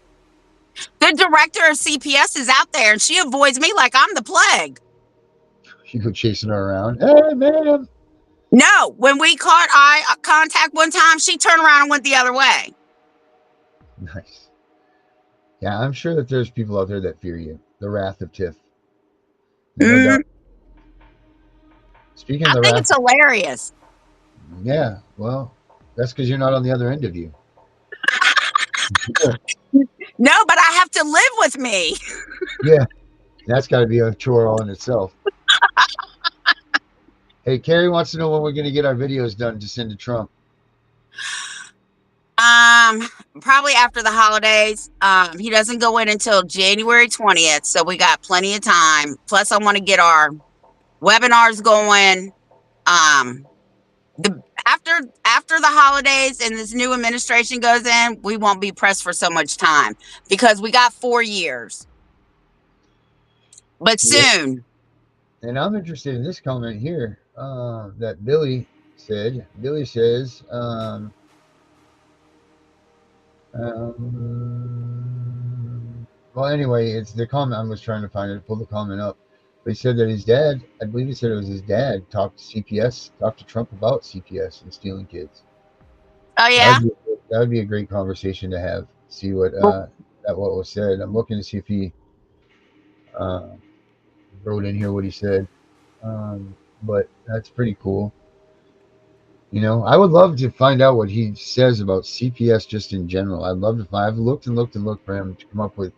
the director of CPS is out there and she avoids me like I'm the plague. You go chasing her around. Hey, man. No, when we caught eye contact one time, she turned around and went the other way. Nice. Yeah, I'm sure that there's people out there that fear you. The wrath of Tiff. No doubt. Speaking of the wrath, I think it's hilarious. Yeah, well, that's because you're not on the other end of you. No, but I have to live with me. Yeah, that's got to be a chore all in itself. Hey, Carrie wants to know when we're going to get our videos done to send to Trump. Probably after the holidays. He doesn't go in until January 20th, so we got plenty of time. Plus, I want to get our webinars going. After the holidays and this new administration goes in, we won't be pressed for so much time because we got 4 years. But soon. And I'm interested in this comment here that Billy said. Billy says, well, anyway, it's the comment. I was trying to find it, pull the comment up. But he said that his dad, I believe he said it was his dad, talked to Trump about CPS and stealing kids. Oh, yeah? That would be a great conversation to have. See what was said. I'm looking to see if he wrote in here what he said. But that's pretty cool. You know, I would love to find out what he says about CPS just in general. I'd love to find. I've looked for him to come up with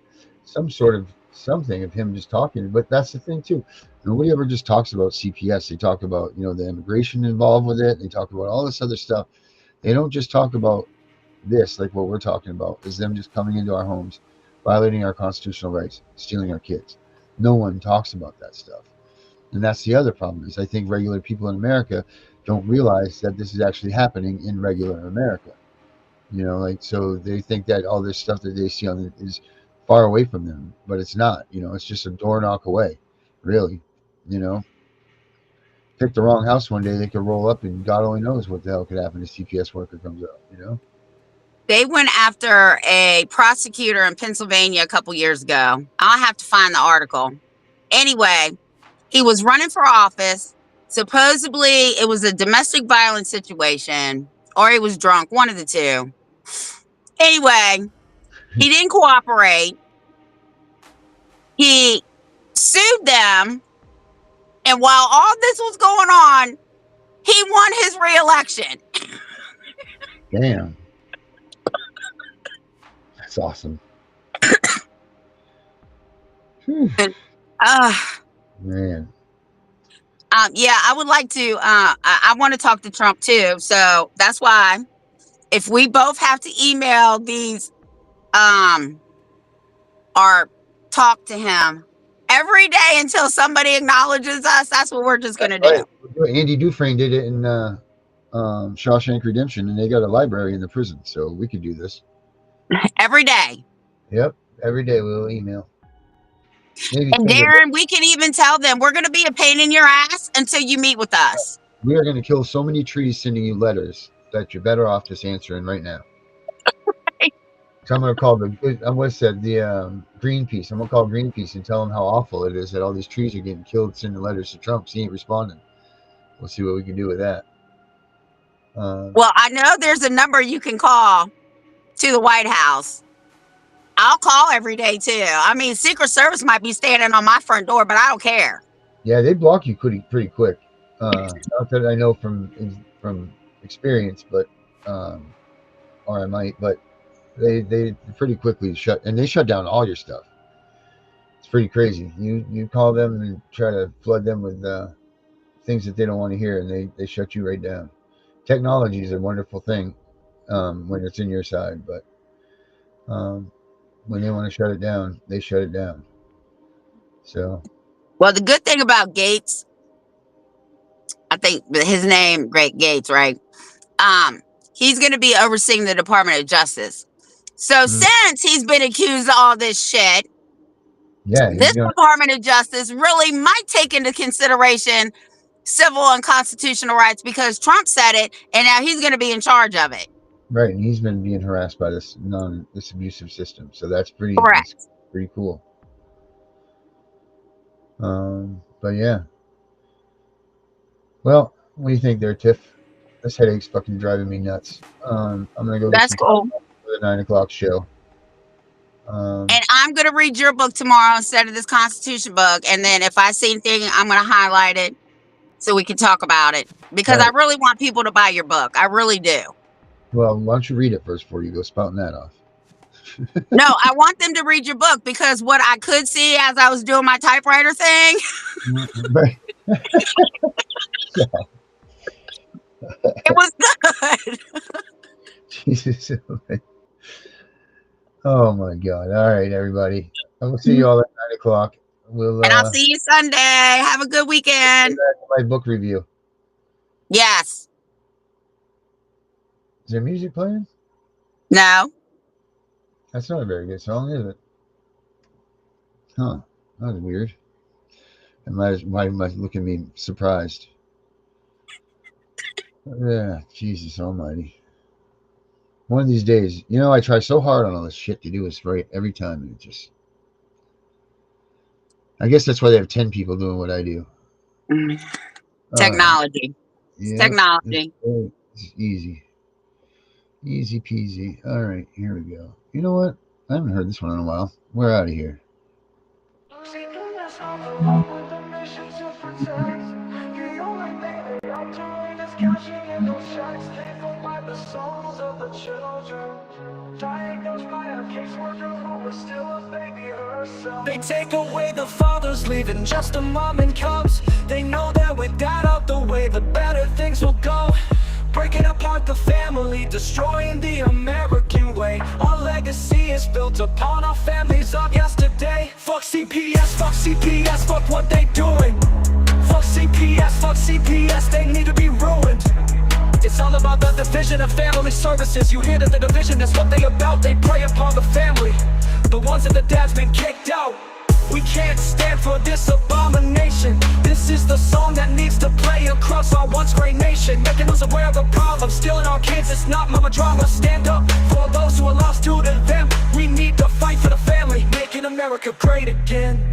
some sort of something of him just talking. But that's the thing too. Nobody ever just talks about CPS. They talk about, the immigration involved with it. They talk about all this other stuff. They don't just talk about this, like what we're talking about, is them just coming into our homes, violating our constitutional rights, stealing our kids. No one talks about that stuff. And that's the other problem is I think regular people in America don't realize that this is actually happening in regular America. Like, so they think that all this stuff that they see on it is far away from them, but it's not. It's just a door knock away, really. You know, Pick the wrong house one day, they could roll up, and God only knows what the hell could happen. A CPS worker comes out. They went after a prosecutor in Pennsylvania a couple years ago. I'll have to find the article. Anyway, he was running for office. Supposedly, it was a domestic violence situation, or he was drunk, one of the two. Anyway, he didn't cooperate. He sued them. And while all this was going on, he won his reelection. Damn. That's awesome. Man. Yeah, I would like to. I want to talk to Trump too. So that's why, if we both have to email these, or talk to him every day until somebody acknowledges us, that's what we're just gonna do. Right. Andy Dufresne did it in Shawshank Redemption, and they got a library in the prison, so we could do this every day. Yep, every day we'll email. Maybe and Darren, we can even tell them we're going to be a pain in your ass until you meet with us. We are going to kill so many trees sending you letters that you're better off just answering right now. Right. So I'm going to call the Greenpeace. I'm going to call Greenpeace and tell them how awful it is that all these trees are getting killed, sending letters to Trump. He ain't responding. We'll see what we can do with that. Well, I know there's a number you can call to the White House. I'll call every day too. I mean, Secret Service might be standing on my front door, but I don't care. Yeah, they block you pretty quick. Not that I know from experience, but or I might, but they pretty quickly shut down all your stuff. It's pretty crazy. You call them and try to flood them with things that they don't want to hear, and they shut you right down. Technology is a wonderful thing when it's in your side, but when they want to shut it down, they shut it down. So, well, the good thing about Gates, I think his name, Great Gates, right? He's going to be overseeing the Department of Justice. So since he's been accused of all this shit, this Department of Justice really might take into consideration civil and constitutional rights because Trump said it, and now he's going to be in charge of it. Right, and he's been being harassed by this abusive system, so that's pretty cool. But yeah. Well, what do you think there, Tiff? This headache's fucking driving me nuts. I'm gonna go. That's cool. For the 9:00 show. And I'm gonna read your book tomorrow instead of this Constitution book, and then if I see anything, I'm gonna highlight it so we can talk about it because I really want people to buy your book. I really do. Well, why don't you read it first before you go spouting that off? No, I want them to read your book because what I could see as I was doing my typewriter thing. It was good. Jesus. Oh my God. All right, everybody. I will see you all at 9:00. And I'll see you Sunday. Have a good weekend. My book review. Yes. Is there music playing? No. That's not a very good song, is it? Huh. That was weird. Why am I looking at me surprised? Yeah, Jesus almighty. One of these days, I try so hard on all this shit to do this right every time, and it just... I guess that's why they have 10 people doing what I do. Technology. Yeah, Technology. It's easy. Easy peasy. All right, here we go. You know what? I haven't heard this one in a while. We're out of here. They take away the fathers, leaving just a mom and cubs. They know that with that out the way, the better things will go. Breaking apart the family, destroying the American way. Our legacy is built upon our family what they doing. Fuck CPS, they need to be ruined. It's all about the division of family services. You hear that the division, that's what they about. They prey upon the family, the ones that the dad's been kicked out. We can't stand for this abomination. This is the song that needs to play across our once great nation, making us aware of the problem, stealing our kids. It's not mama drama. Stand up for those who are lost due to them. We need to fight for the family, making America great again.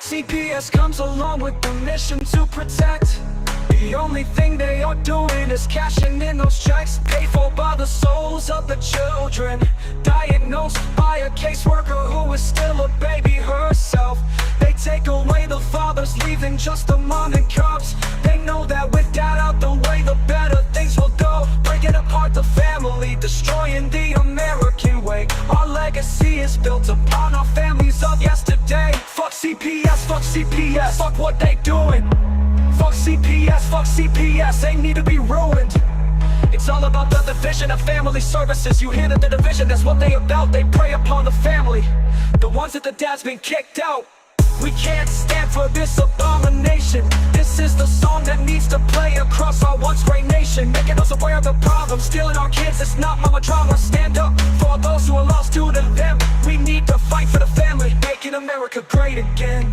CPS comes along with the mission to protect. The only thing they are doing is cashing in those checks, paid for by the souls of the children, diagnosed by a caseworker who is still a baby herself. They take away the fathers, leaving just the mom and cubs. They know that with dad out the way, the better things will go. Breaking apart the family, destroying the American way. Our legacy is built upon our families of yesterday. Fuck CPS, fuck what they doing. Fuck CPS, they need to be ruined. It's all about the division of family services. You hear that the division, that's what they about. They prey upon the family, the ones that the dad's been kicked out. We can't stand for this abomination. This is the song that needs to play across our once great nation, making us aware of the problem, stealing our kids. It's not mama drama. Stand up for those who are lost due to them. We need to fight for the family, making America great again.